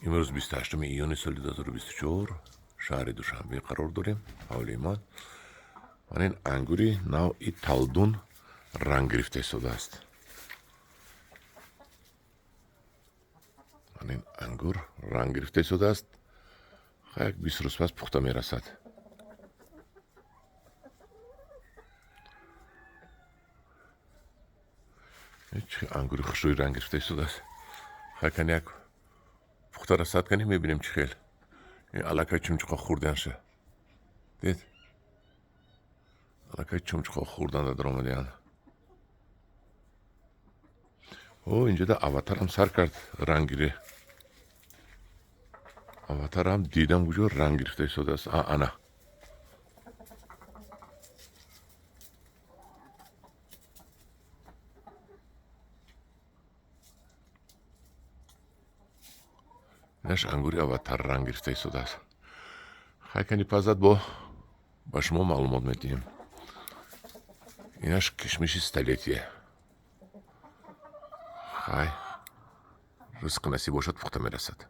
امروز 28 ایون سال 2024 شهر دوشنبه قرار داریم. حول ایمان و این انگوری نوعی تالدون رنگ گرفته شده است. این انگور رنگ گرفته شده است. خیلی 20 روز پس پخته می رسد. چه انگوری خوشروی رنگ گرفته شده است. خیلی یک پخته رسد کنیم میبینیم چه خیل. این علاقه چمچقا خوردن شه. دید؟ علاقه چمچقا خوردن در آمدیان. او اینجا دا اواتر هم سر کرد رنگ گیره. اواتر هم دیدم کجا رنگ گرفته شده است. انا اینش انگوری اواتر رنگ گرفته شده است. خیلی پازد با شما معلومات میدیم. اینش کشمش استلیتیه. خیلی رزق نصیب باشد پخته میرسد.